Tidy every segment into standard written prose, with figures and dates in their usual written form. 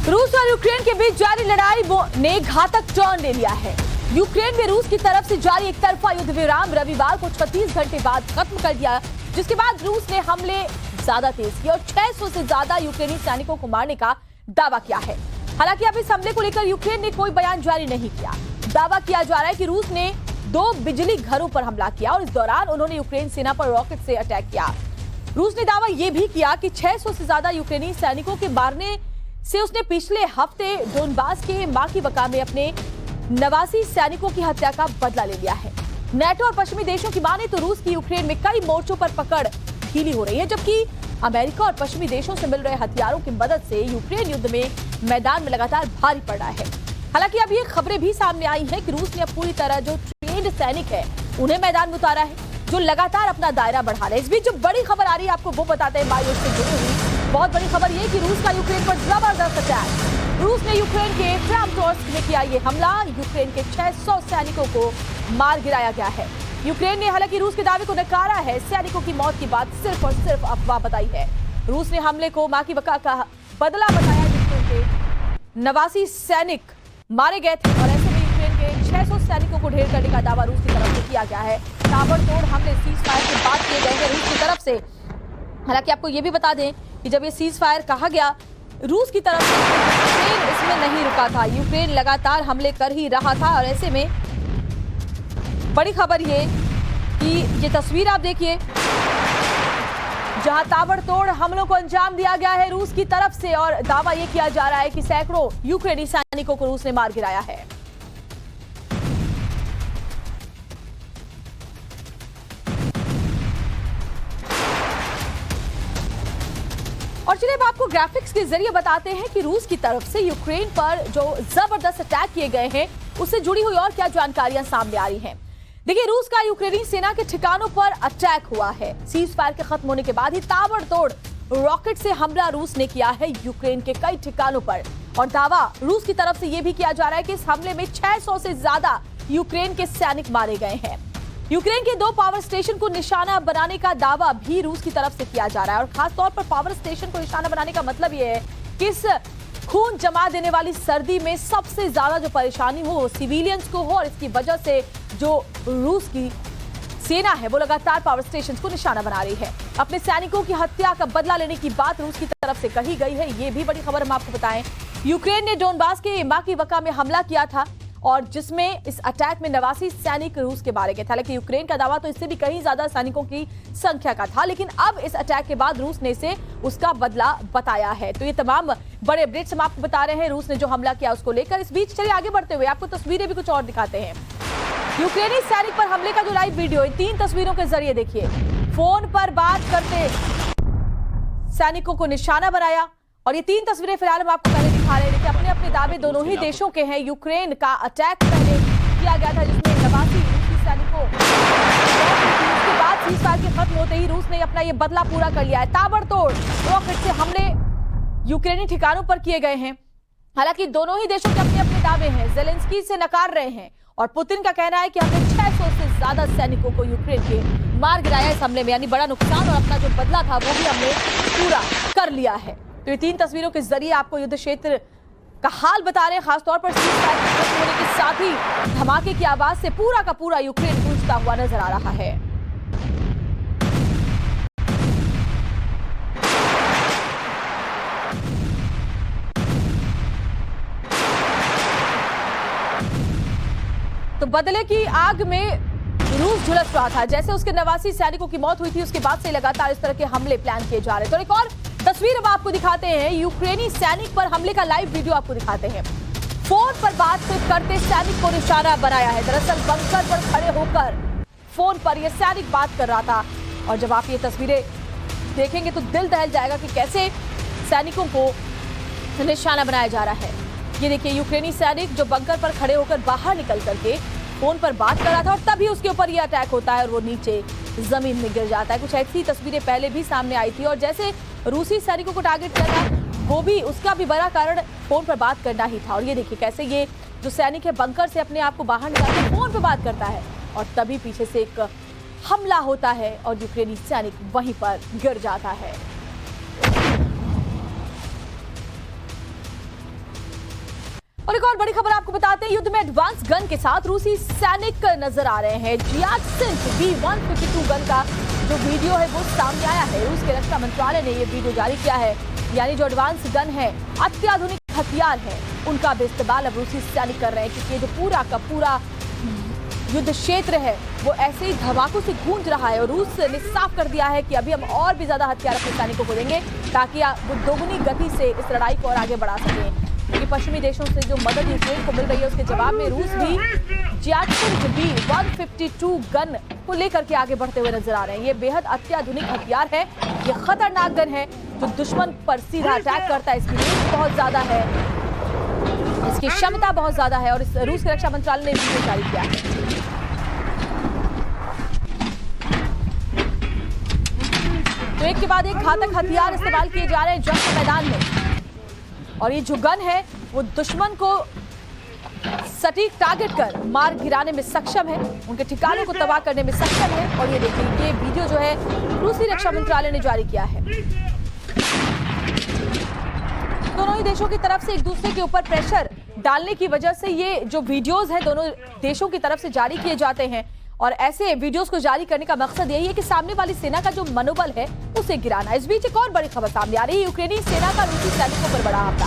रूस और यूक्रेन के बीच जारी लड़ाई ने घातक टर्न ले लिया है। यूक्रेन में रूस की तरफ से जारी एक तरफा युद्ध विराम रविवार को 36 घंटे बाद खत्म कर दिया, जिसके बाद रूस ने हमले ज्यादा तेज किए और 600 से ज्यादा यूक्रेनी सैनिकों को मारने का दावा किया है। हालांकि अब इस हमले को लेकर यूक्रेन ने कोई बयान जारी नहीं किया। दावा किया जा रहा है कि रूस ने 2 बिजली घरों पर हमला किया और इस दौरान उन्होंने यूक्रेन सेना पर रॉकेट से अटैक किया। रूस ने दावा यह भी किया कि 600 से ज्यादा यूक्रेनी सैनिकों के मारने से उसने पिछले हफ्ते डोनबास के माकीवका में अपने 89 सैनिकों की हत्या का बदला ले लिया है। नेटो और पश्चिमी देशों की माने तो रूस की यूक्रेन में कई मोर्चों पर पकड़ ढीली हो रही है, जबकि अमेरिका और पश्चिमी देशों से मिल रहे हथियारों की मदद से यूक्रेन युद्ध में मैदान में लगातार भारी पड़ रहा है। हालांकि अब ये खबरें भी सामने आई हैं कि रूस ने अब पूरी तरह जो ट्रेंड सैनिक है उन्हें मैदान में उतारा है, जो लगातार अपना दायरा बढ़ा रहे हैं। इस बीच जो बड़ी खबर आ रही है आपको वो बताते हैं बायो से जुड़ी हुई। बहुत बड़ी खबर ये कि रूस का यूक्रेन पर जबरदस्त अटैक। रूस ने यूक्रेन के क्रामाटोर्स्क में किया ये हमला। यूक्रेन के 600 सैनिकों को मार गिराया गया है। यूक्रेन ने हालांकि रूस के दावे को नकारा है। सैनिकों की मौत की बात सिर्फ और सिर्फ अफवाह बताई है। रूस ने हमले को माकीवका का बदला बताया, जिसमें उनके 89 सैनिक मारे गए थे और ऐसे में यूक्रेन के 600 सैनिकों को ढेर करने का दावा रूस की तरफ से किया गया है। ताबड़तोड़ हमले सीज फायर के बाद किए गए हैं रूस की तरफ से। हालांकि आपको ये भी बता दें कि जब ये सीज फायर कहा गया रूस की तरफ से, यूक्रेन इसमें नहीं रुका था। यूक्रेन लगातार हमले कर ही रहा था और ऐसे में बड़ी खबर ये कि ये तस्वीर आप देखिए जहां ताबड़तोड़ हमलों को अंजाम दिया गया है रूस की तरफ से और दावा यह किया जा रहा है कि सैकड़ों यूक्रेनी सैनिकों को रूस ने मार गिराया है। और चलिए अब आपको ग्राफिक्स के जरिए बताते हैं कि रूस की तरफ से यूक्रेन पर जो जबरदस्त अटैक किए गए हैं उससे जुड़ी हुई और क्या जानकारियां सामने आ रही हैं। देखिए, रूस का यूक्रेनी सेना के ठिकानों पर अटैक हुआ है। सीज फायर के खत्म होने के बाद ही ताबड़तोड़ रॉकेट से हमला रूस ने किया है यूक्रेन के कई ठिकानों पर और दावा रूस की तरफ से यह भी किया जा रहा है कि इस हमले में 600 से ज्यादा यूक्रेन के सैनिक मारे गए हैं। यूक्रेन के 2 पावर स्टेशन को निशाना बनाने का दावा भी रूस की तरफ से किया जा रहा है और खासतौर पर पावर स्टेशन को निशाना बनाने का मतलब यह है कि इस खून जमा देने वाली सर्दी में सबसे ज्यादा जो परेशानी हो वो सिविलियंस को हो और इसकी वजह से जो रूस की सेना है वो लगातार पावर स्टेशन को निशाना बना रही है। अपने सैनिकों की हत्या का बदला लेने की बात रूस की तरफ से कही गई है। ये भी बड़ी खबर हम आपको बताएं। यूक्रेन ने डोनबास के माकीवका में हमला किया था और जिसमें इस अटैक में 89 सैनिक रूस के मारे गए थे। हालांकि यूक्रेन का दावा तो इससे भी कहीं ज्यादा सैनिकों की संख्या का था, लेकिन अब इस अटैक के बाद रूस ने इसे उसका बदला बताया है। तो ये तमाम बड़े अपडेट्स हम आपको बता रहे हैं रूस ने जो हमला किया उसको लेकर। इस बीच चलिए आगे बढ़ते हुए आपको तस्वीरें भी कुछ और दिखाते हैं। यूक्रेनी सैनिक पर हमले का जो लाइव वीडियो 3 तस्वीरों के जरिए देखिए। फोन पर बात करते सैनिकों को निशाना बनाया और ये 3 तस्वीरें फिलहाल हम आपको पहले दिखा रहे हैं। देखिए, अपने अपने दावे दोनों ही देशों के हैं। यूक्रेन का अटैक पहले किया गया था जिसमें 89 रूसी सैनिकों, उसके बाद सीज फायर के खत्म होते ही रूस ने अपना ये बदला पूरा कर लिया है। ताबड़तोड़ रॉकेट से हमले यूक्रेनी ठिकानों पर किए गए हैं। हालांकि दोनों ही देशों के अपने अपने दावे हैं। जेलेंस्की से नकार रहे हैं और पुतिन का कहना है कि हमने 600 से ज्यादा सैनिकों को यूक्रेन के मार गिराया इस हमले में, यानी बड़ा नुकसान और अपना जो बदला था वो भी हमने पूरा कर लिया है। तो ये 3 तस्वीरों के जरिए आपको युद्ध क्षेत्र का हाल बता रहे हैं। खासतौर पर सीज फायर खत्म होने के साथ ही धमाके की आवाज से पूरा का पूरा यूक्रेन गूंजता हुआ नजर आ रहा है। तो बदले की आग में रूस झुलस रहा था। जैसे उसके 89 सैनिकों की मौत हुई थी उसके बाद से लगातार इस तरह के हमले प्लान किए जा रहे थे। तो एक और तस्वीर अब आपको दिखाते हैं। यूक्रेनी सैनिक पर हमले का लाइव वीडियो आपको दिखाते हैं। फोन पर बात करते सैनिक को निशाना बनाया है। दरअसल बंकर पर खड़े होकर फोन पर यह सैनिक बात कर रहा था और जब आप ये तस्वीरें देखेंगे तो दिल दहल जाएगा कि कैसे सैनिकों को निशाना बनाया जा रहा है। ये देखिए, यूक्रेनी सैनिक जो बंकर पर खड़े होकर बाहर निकल करके फोन पर बात कर रहा था और तभी उसके ऊपर यह अटैक होता है और वो नीचे जमीन में गिर जाता है। कुछ ऐसी तस्वीरें पहले भी सामने आई थी और जैसे रूसी सैनिकों को टारगेट करना वो भी उसका भी बड़ा कारण फोन पर बात करना ही था। और ये देखिए कैसे ये जो सैनिक है बंकर से अपने आप को बाहर निकाल के फोन पर बात करता है और तभी पीछे से एक हमला होता है और यूक्रेनी सैनिक वहीं पर गिर जाता है। और एक और बड़ी खबर आपको बताते हैं, युद्ध में एडवांस गन के साथ रूसी सैनिक नजर आ रहे हैं। जियासिंथ B152 गन का जो वीडियो है वो सामने आया है। रूस के रक्षा मंत्रालय ने ये वीडियो जारी किया है। यानी जो एडवांस गन है, अत्याधुनिक हथियार है, उनका भी इस्तेमाल अब रूसी सैनिक कर रहे हैं, क्योंकि ये जो पूरा का पूरा युद्ध क्षेत्र है वो ऐसे ही धमाकों से गूंज रहा है। और रूस ने साफ कर दिया है कि अभी हम और भी ज्यादा हथियार अपने सैनिकों को देंगे, ताकि वो दोगुनी गति से इस लड़ाई को और आगे बढ़ा सकें। क्योंकि पश्चिमी देशों से जो मदद यूक्रेन को मिल रही है, उसके जवाब में रूस भी जियासिंथ B152 गन को लेकर के आगे बढ़ते हुए नजर आ रहे हैं। ये बेहद अत्याधुनिक हथियार है, ये खतरनाक गन है जो दुश्मन पर सीधा अटैक करता है। इसकी रेंज बहुत ज्यादा है, इसकी क्षमता बहुत ज्यादा है, और इस रूस के रक्षा मंत्रालय ने वीडियो जारी किया है। तो एक के बाद एक घातक हथियार इस्तेमाल किए जा रहे हैं जंग के मैदान में, और ये जो गन है वो दुश्मन को सटीक टारगेट कर मार गिराने में सक्षम है, उनके ठिकानों को तबाह करने में सक्षम है। और ये देखिए, ये वीडियो जो है रूसी रक्षा मंत्रालय ने जारी किया है। दोनों ही देशों की तरफ से एक दूसरे के ऊपर प्रेशर डालने की वजह से ये जो वीडियोस हैं दोनों देशों की तरफ से जारी किए जाते हैं, और ऐसे वीडियोस को जारी करने का मकसद यही है कि सामने वाली सेना का जो मनोबल है उसे गिराना। इस बीच एक और बड़ी खबर सामने आ रही है, यूक्रेनी सेना का रूसी सैनिकों पर बड़ा हमला।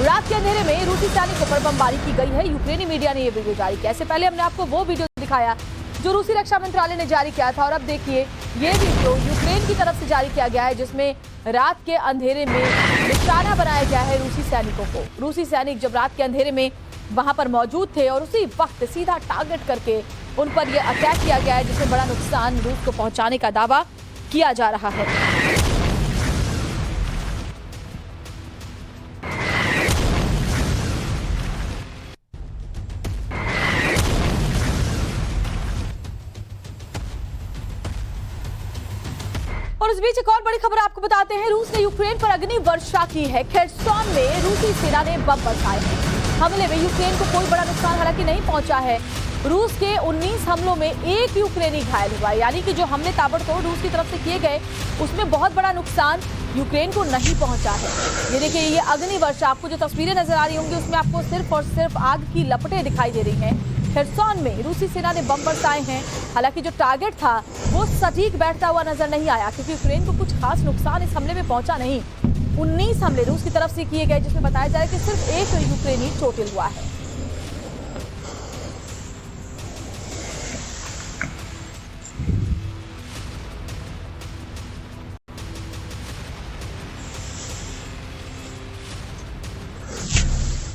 रात के अंधेरे में रूसी सैनिकों पर बमबारी की गई है। यूक्रेनी मीडिया ने यह वीडियो जारी किया। इससे पहले हमने आपको वो वीडियो दिखाया जो रूसी रक्षा मंत्रालय ने जारी किया था, और अब देखिए ये वीडियो यूक्रेन की तरफ से जारी किया गया है, जिसमें रात के अंधेरे में निशाना बनाया गया है रूसी सैनिकों को। रूसी सैनिक जब रात के अंधेरे में वहां पर मौजूद थे, और उसी वक्त सीधा टारगेट करके उन पर यह अटैक किया गया है, जिसमें बड़ा नुकसान रूस को पहुंचाने का दावा किया जा रहा है। और इस बीच एक और बड़ी खबर आपको बताते हैं, रूस ने यूक्रेन पर अग्नि वर्षा की है। खेर्सोन में रूसी सेना ने बम बरसाए हैं। हमले में यूक्रेन को कोई बड़ा नुकसान हालांकि नहीं पहुंचा है। रूस के 19 हमलों में एक यूक्रेनी घायल हुआ, यानी कि जो हमले ताबड़तोड़ रूस की तरफ से किए गए उसमें बहुत बड़ा नुकसान यूक्रेन को नहीं पहुंचा है। ये देखिए, ये अग्नि वर्षा, आपको जो तस्वीरें नजर आ रही होंगी उसमें आपको सिर्फ और सिर्फ आग की लपटें दिखाई दे रही हैं। खेर्सोन में रूसी सेना ने बम बरसाए हैं। हालांकि जो टारगेट था वो सटीक बैठता हुआ नजर नहीं आया, क्योंकि यूक्रेन को कुछ खास नुकसान इस हमले में पहुंचा नहीं। 19 हमले रूस की तरफ से किए गए, जिसमें बताया जा रहा है कि सिर्फ एक यूक्रेनी चोटिल हुआ है।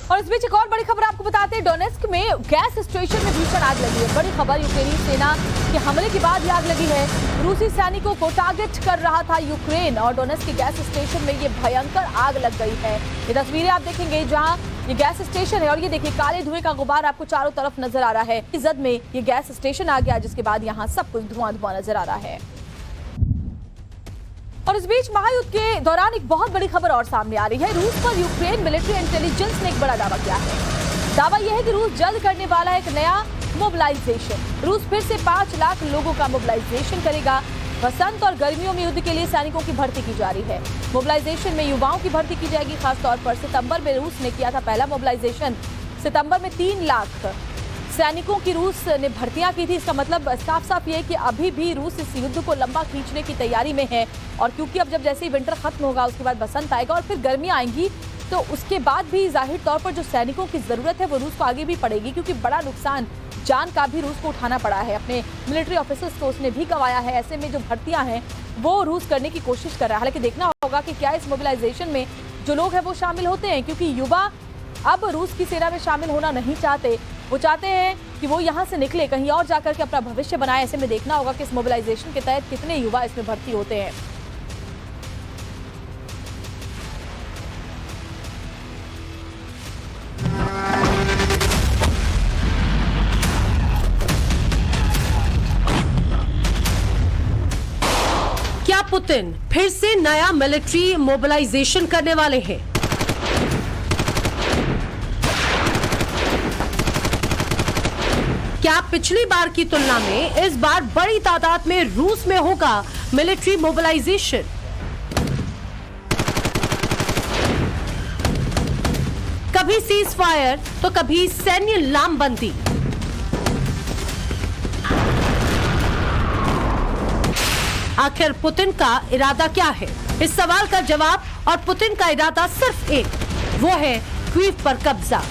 और इस बीच एक और बड़ी खबर आपको बताते हैं, डोनेस्क में गैस स्टेशन में भीषण आग लगी है। बड़ी खबर, यूक्रेनी सेना के हमले के बाद ये आग लगी है। रूसी सैनिकों को टारगेट कर रहा था यूक्रेन, और डोनेस्क के गैस स्टेशन में ये भयंकर आग लग गई है। ये तस्वीरें आप देखेंगे जहां ये गैस स्टेशन है, और ये देखिए काले धुएं का गुबार आपको चारों तरफ नजर आ रहा है। इस जद में ये गैस स्टेशन आ गया, जिसके बाद यहाँ सब कुछ धुआं धुआं नजर आ रहा है। और इस बीच महायुद्ध के दौरान एक बहुत बड़ी खबर और सामने आ रही है। रूस पर यूक्रेन मिलिट्री इंटेलिजेंस ने एक बड़ा दावा किया है। दावा यह है कि रूस जल्द करने वाला है एक नया मोबिलाइजेशन। रूस फिर से 5 लाख लोगों का मोबिलाइजेशन करेगा। बसंत और गर्मियों में युद्ध के लिए सैनिकों की भर्ती की जा रही है। मोबिलाइजेशन में युवाओं की भर्ती की जाएगी। खासतौर पर सितंबर में रूस ने किया था पहला मोबिलाइजेशन। सितंबर में 3 लाख सैनिकों की रूस ने भर्तियां की थी। इसका मतलब साफ साफ ये है कि अभी भी रूस इस युद्ध को लंबा खींचने की तैयारी में है। और क्योंकि अब जब जैसे ही विंटर खत्म होगा, उसके बाद बसंत आएगा और फिर गर्मियां आएंगी, तो उसके बाद भी जाहिर तौर पर जो सैनिकों की जरूरत है वो रूस को आगे भी पड़ेगी, क्योंकि बड़ा नुकसान जान का भी रूस को उठाना पड़ा है। अपने मिलिट्री ऑफिसर्स को उसने भी गंवाया है। ऐसे में जो भर्तियां हैं वो रूस करने की कोशिश कर रहा है। हालांकि देखना होगा कि क्या इस मोबिलाइजेशन में जो लोग हैं वो शामिल होते हैं, क्योंकि युवा अब रूस की सेना में शामिल होना नहीं चाहते। वो चाहते हैं कि वो यहाँ से निकले, कहीं और जाकर के अपना भविष्य बनाए। ऐसे में देखना होगा कि इस मोबिलाइजेशन के तहत कितने युवा इसमें भर्ती होते हैं। क्या पुतिन फिर से नया मिलिट्री मोबिलाइजेशन करने वाले हैं? क्या पिछली बार की तुलना में इस बार बड़ी तादाद में रूस में होगा मिलिट्री मोबिलाइजेशन? कभी सीज फायर तो कभी सैन्य लामबंदी। आखिर पुतिन का इरादा क्या है? इस सवाल का जवाब और पुतिन का इरादा सिर्फ एक, वो है कीव पर कब्जा।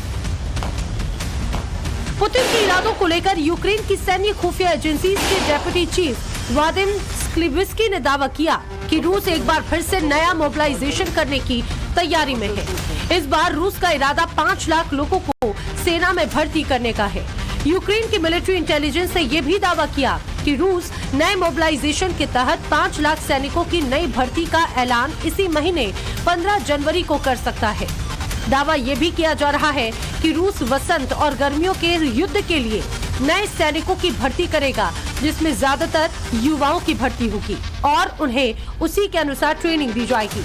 पुतिन के इरादों को लेकर यूक्रेन की सैन्य खुफिया एजेंसी के डेप्यूटी चीफ वादिम स्क्लिविस्की ने दावा किया कि रूस एक बार फिर से नया मोबिलाइजेशन करने की तैयारी में है। इस बार रूस का इरादा 5 लाख लोगों को सेना में भर्ती करने का है। यूक्रेन की मिलिट्री इंटेलिजेंस ने यह भी दावा किया कि रूस नए मोबिलाइजेशन के तहत 5 लाख सैनिकों की नई भर्ती का ऐलान इसी महीने 15 जनवरी को कर सकता है। दावा यह भी किया जा रहा है कि रूस वसंत और गर्मियों के युद्ध के लिए नए सैनिकों की भर्ती करेगा, जिसमें ज्यादातर युवाओं की भर्ती होगी और उन्हें उसी के अनुसार ट्रेनिंग दी जाएगी।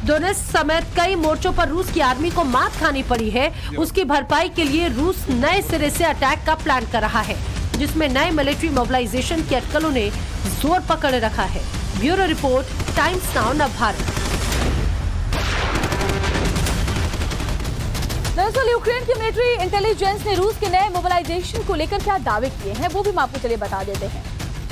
डोनेट्स्क समेत कई मोर्चों पर रूस की आर्मी को मात खानी पड़ी है। उसकी भरपाई के लिए रूस नए सिरे से अटैक का प्लान कर रहा है, जिसमें नए मिलिट्री मोबिलाइजेशन की अटकलों ने जोर पकड़ रखा है। Bureau report, times now Navbharat. दरअसल यूक्रेन की मिलिट्री इंटेलिजेंस ने रूस के नए मोबिलाइजेशन को लेकर क्या दावे किए हैं वो भी हम आपको चलिए बता देते हैं।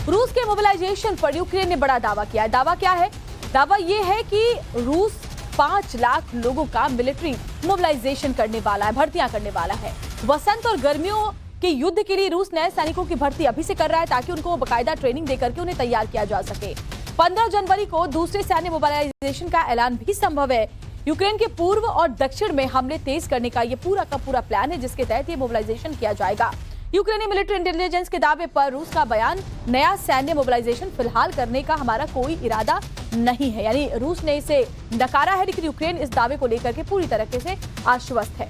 रूस के मोबिलाइजेशन पर यूक्रेन ने बड़ा दावा किया है। दावा क्या है? दावा ये है कि रूस 5 लाख लोगों का मिलिट्री मोबिलाइजेशन करने वाला है, भर्तियां करने वाला है। वसंत और गर्मियों के युद्ध के लिए रूस नए सैनिकों की भर्ती अभी से कर रहा है ताकि उनको बाकायदा ट्रेनिंग देकर के उन्हें तैयार किया जा सके। 15 जनवरी को दूसरे सैन्य मोबिलाइजेशन का ऐलान भी संभव है। यूक्रेन के पूर्व और दक्षिण में हमले तेज करने का ये पूरा का पूरा प्लान है, जिसके तहत ये मोबिलाइजेशन किया जाएगा। यूक्रेनी मिलिट्री इंटेलिजेंस के दावे पर रूस का बयान, नया सैन्य मोबिलाइजेशन फिलहाल करने का हमारा कोई इरादा नहीं है। यानी रूस ने इसे नकारा है, लेकिन यूक्रेन इस दावे को लेकर के पूरी तरीके से आश्वस्त है।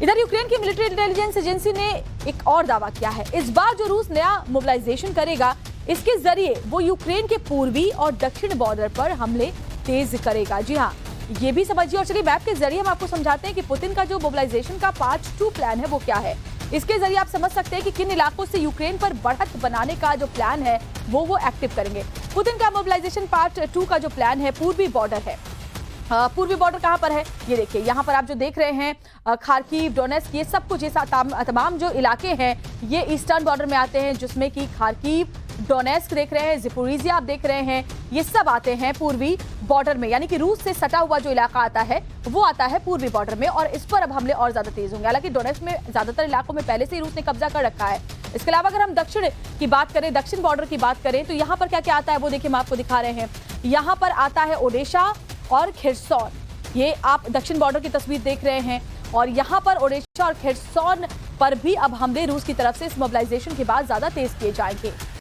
इधर यूक्रेन की मिलिट्री इंटेलिजेंस एजेंसी ने एक और दावा किया है। इस बार जो रूस नया मोबिलाइजेशन करेगा, इसके जरिए वो यूक्रेन के पूर्वी और दक्षिण बॉर्डर पर हमले तेज करेगा। जी हाँ, ये भी समझिए। और चलिए मैप के जरिए हम आपको समझाते हैं कि पुतिन का जो मोबिलाइजेशन का पार्ट 2 प्लान है वो क्या है। इसके जरिए आप समझ सकते हैं कि किन इलाकों से यूक्रेन पर बढ़त बनाने का जो प्लान है वो एक्टिव करेंगे। पुतिन का मोबिलाइजेशन पार्ट 2 का जो प्लान है पूर्वी बॉर्डर है। पूर्वी बॉर्डर कहां पर है ये देखिए, यहाँ पर आप जो देख रहे हैं खार्किव, डोनेट्स्क, ये सब कुछ, ये तमाम जो इलाके हैं ये ईस्टर्न बॉर्डर में आते हैं, जिसमें कि खार्किव, डोनेट्स्क देख रहे हैं, ज़पोरिज़िया आप देख रहे हैं, ये सब आते हैं पूर्वी बॉर्डर में। यानी कि रूस से सटा हुआ जो इलाका आता है वो आता है पूर्वी बॉर्डर में, और इस पर अब हमले और ज्यादा तेज होंगे। हालांकि डोनेट्स्क में ज्यादातर इलाकों में पहले से ही रूस ने कब्जा कर रखा है। इसके अलावा अगर हम दक्षिण की बात करें, दक्षिण बॉर्डर की बात करें, तो यहाँ पर क्या क्या आता है वो देखिए, हम आपको दिखा रहे हैं। यहाँ पर आता है ओडेशा और खिरसौन, ये आप दक्षिण बॉर्डर की तस्वीर देख रहे हैं। और यहाँ पर ओडेशा और खिरसौन पर भी अब हमले रूस की तरफ से इस मोबिलाइजेशन के बाद ज्यादा तेज किए जाएंगे।